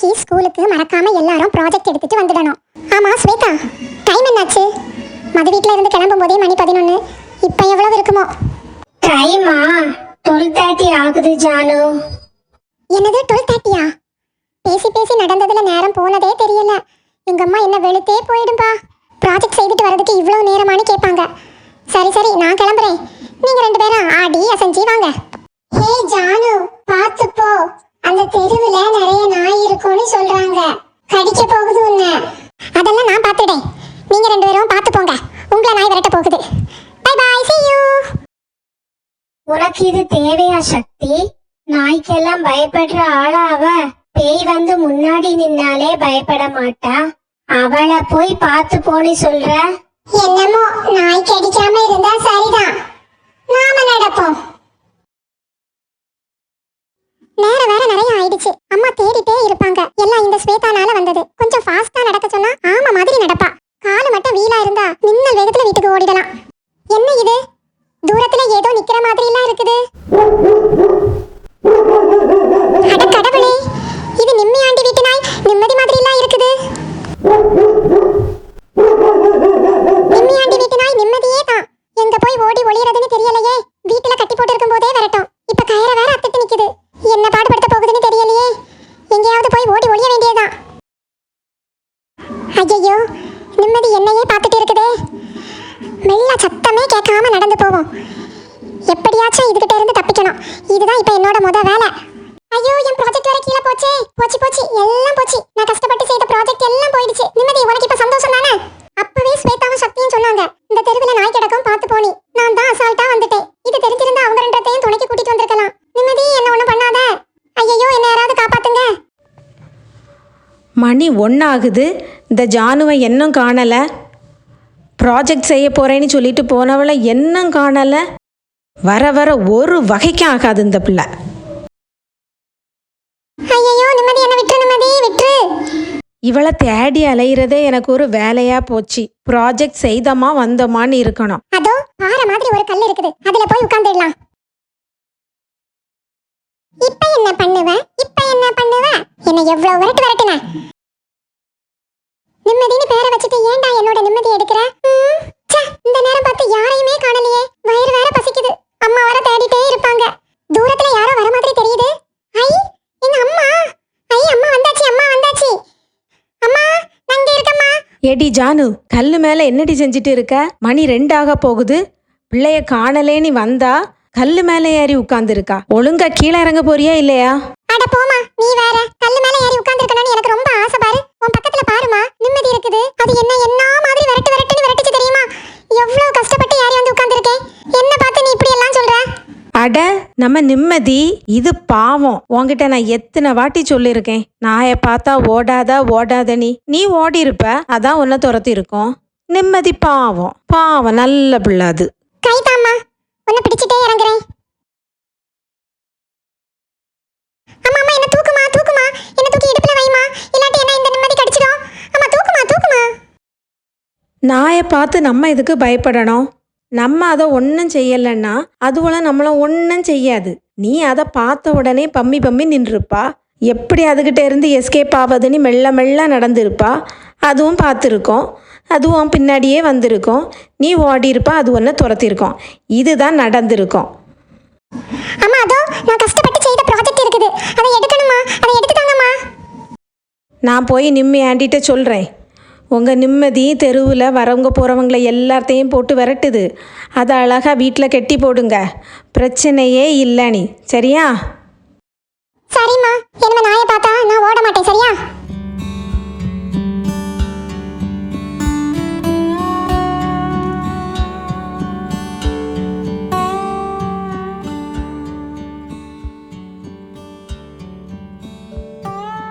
நாளைக்கு ஸ்கூலுக்கு மறக்காம எல்லாரும் ப்ராஜெக்ட் எடுத்துட்டு வந்துடணும். ஆமா ஸ்வேதா, டைம் என்னாச்சு? மது வீட்ல இருந்து கிளம்பும் போதே மணி 11. இப்போ எவ்வளவு இருக்குமோ? டைமா 12:30 ஆகுது ஜானு. என்னது 12:30? பேசி பேசி நடந்ததுல நேரம் போனதே தெரியல. எங்க அம்மா என்ன வெளுத்தே போயிடும்பா. ப்ராஜெக்ட் செய்துட்டு வரதுக்கு இவ்வளவு நேரமானு கேட்பாங்க. சரி சரி, நான் கிளம்புறேன். நீங்க 2 பேரும் ஆடி அசைஞ்சி வாங்க. ஹே ஜானு, பாத்து போ. அந்த தெருவுல நிறைய நாய் இருக்கும்னு சொல்றாங்க. கடிக்க போகுது உன்னை. அதெல்லாம் நான் பார்த்துடேன். நீங்க 2 பேரும் பார்த்து போங்க. உங்களை நாய் விரட்ட போகுது. Bye bye, see you. உனக்கு இது தேவையா சக்தி? நாய்க்கெல்லாம் பயப்படுற ஆளா அவ? பேய் வந்து முன்னாடி நின்னாலே பயப்பட மாட்டா. அவளை போய் பார்த்து போன்னு சொல்ற. என்னமோ நாய் கடிக்காம இருந்தா சரிதான். நாம நடப்போம். நேரம் வேற நிறைய ஆயிடுச்சு. அம்மா தேடிட்டே இருப்பாங்க. எல்லாம் இந்த ஸ்வேதானால வந்தது. கொஞ்சம் ஃபாஸ்டா நடக்க சொன்னா ஆமா மாதிரி நடப்பா. காலு மட்டும் வீலா இருந்தா மின்னல் வேகத்துல வீட்டுக்கு ஓடிடலாம். என்ன இது? தூரத்துல ஏதோ நிக்கிற மாதிரி எல்லாம் இருக்குது. அட கடவுளே, இது நிம்மி ஆண்டி வீட்டு நாய். நிம்மதி மாதிரி எல்லாம் இருக்குது. நிம்மி ஆண்டி வீட்டு நாய் நிம்மதியே தான். எங்க போய் ஓடி ஒளியறதுன்னு தெரியலையே. வீட்டுல கட்டி போட்டு இருக்கும் போதே வரட்டும். இப்ப கயிற வேற அத்திட்டு நிக்குது. என்ன பாடுபடுத்த போகுதுன்னு தெரியலையே. எங்கேயாவது போய் ஓடி ஒளிய வேண்டியதுதான். ஐயோ, நிம்மதி என்னையே பார்த்துட்டு இருக்குதே. மெல்ல சத்தமே கேட்காம நடந்து போவோம். எப்படியாச்சும் இதுகிட்ட இருந்து தப்பிக்கணும். இதுதான் இப்ப என்னோட முத வேலை. ஐயோ, என் ப்ராஜெக்ட் வர கீழே போச்சே. போச்சு போச்சு, எல்லாம் போச்சு. நான் கஷ்டப்பட்டு செய்த ப்ராஜெக்ட் எல்லாம் போயிடுச்சு. நிம்மதி, உனக்கு இப்ப சந்தோஷம் தானே? அப்பவே ஸ்வேதாவும் சக்தியும் சொன்னாங்க, இந்த தெருவில் நாய் கிடக்கும் பார்த்து போனி. நான் தான் அசால்ட்டா வந்துட்டேன். இது தெரிஞ்சிருந்தா அவங்க 2 துணைக்கு கூட்டிட்டு வந்திருக்கலாம். நிம்மதி, என்ன ஒண்ணும் பண்ணாத. ஐயோ, என்ன யாராவது காப்பாத்துங்க. மணி 1 ஆகுது. இந்த ஜானுவை இன்னும் காணலை. ப்ராஜெக்ட் செய்ய போகிறேன்னு சொல்லிட்டு போனவளை இன்னும் காணலை. வர வர ஒரு வகைக்கும் ஆகாது இந்த பிள்ளை. ஐயோ, நிம்மதி, என்ன விட்டுரு. நிம்மதி விட்டுரு. இவளை தேடி அலையிறதே எனக்கு ஒரு வேலையாக போச்சு. ப்ராஜெக்ட் செய்தோமா வந்தோமான்னு இருக்கணும். அதோ பாறை மாதிரி ஒரு கல் இருக்குது. அதுல போய் உட்கார்ந்துடலாம். இப்ப என்ன பண்ணுவ? என்ன எவ்வளவு விரட்டுன? நிம்மதின்னு பேரை வச்சுட்டு ஏன்டா என்னோட நிம்மதி எடுக்கிற? இந்த நேரம் பார்த்து யாரையுமே காணலையே. வயிறு வேற பசிக்குது. அம்மா வர தேடிட்டே இருப்பாங்க. தூரத்துல யாரோ வர மாதிரி தெரியுது. ஐ, எங்க அம்மா. அம்மா வந்தாச்சு. அம்மா, நான் இங்க இருக்கம்மா. ஏடி ஜானு, கல்லு மேலே என்னடி செஞ்சுட்டு இருக்க? மணி 2 ஆக போகுது. பிள்ளைய காணலேன்னு வந்தா கல்லு மேலே ஏறி உட்கார்ந்துருக்கா. ஒழுங்கா கீழே இறங்க போறியா இல்லையா? அட போமா, நீ வேற. கல்லு மேல ஏறி உட்கார்ந்திருக்கணும்னு எனக்கு ரொம்ப ஆசை. பாரு, உன் பக்கத்துல பாருமா, நிம்மதி இருக்குது. அது என்ன மாதிரி விரட்டுன்னு விரட்டுச்சு தெரியுமா? எவ்வளவு கஷ்டப்பட்டு ஏறி வந்து உட்கார்ந்திருக்கேன். என்ன பார்த்து நீ இப்படி எல்லாம் சொல்ற? அட, நம்ம நிம்மதி இது பாவம். உன்கிட்ட நான் எத்தனை வாட்டி சொல்லியிருக்கேன், நாயை பார்த்தா ஓடாத நீ ஓடி இருப்ப. அதான் உன்னை துரத்தி இருக்கும். நிம்மதி பாவம் நல்ல பிள்ளை. அது கைதாம்மா, உன்னை பிடிச்சிட்டே இறங்குறேன். அம்மா, என்ன தூக்குமா. என்ன தூக்கி இடுப்புல வைமா. இல்லாட்டி என்ன இந்த நிம்மதி கடிச்சிடும். அம்மா, தூக்குமா. நாயை பார்த்து நம்ம இதுக்கு பயப்படணும்? நம்ம அதை ஒன்றும் செய்யலைன்னா அதுவளை நம்மளை ஒன்றும் செய்யாது. நீ அதை பார்த்த உடனே பம்மி நின்றுருப்பா. எப்படி அதுகிட்ட இருந்து எஸ்கேப் ஆகுதுன்னு மெல்ல நடந்திருப்பா. அதுவும் பார்த்துருக்கோம். அதுவும் பின்னாடியே வந்திருக்கோம். நீ ஓடி இருப்பா, அது ஒன்று துரத்திருக்கோம். இதுதான் நடந்திருக்கும். அம்மா, அதோ நான் கஷ்டப்பட்டு செய்த ப்ராஜெக்ட் இருக்குது. அதை எடுக்கணுமா? அதை எடுத்துட்டாங்கம்மா. நான் போய் நிம்மி ஆண்டிகிட்ட சொல்கிறேன். உங்கள் நிம்மதி தெருவில் வரவங்க போகிறவங்கள எல்லாத்தையும் போட்டு விரட்டுது. அதை அழகாக வீட்டில் கெட்டி போடுங்க. பிரச்சனையே இல்லை நீ. சரியா? சரிம்மா, இனிமே நாயை பார்த்தா நான் ஓட மாட்டேன். சரியா?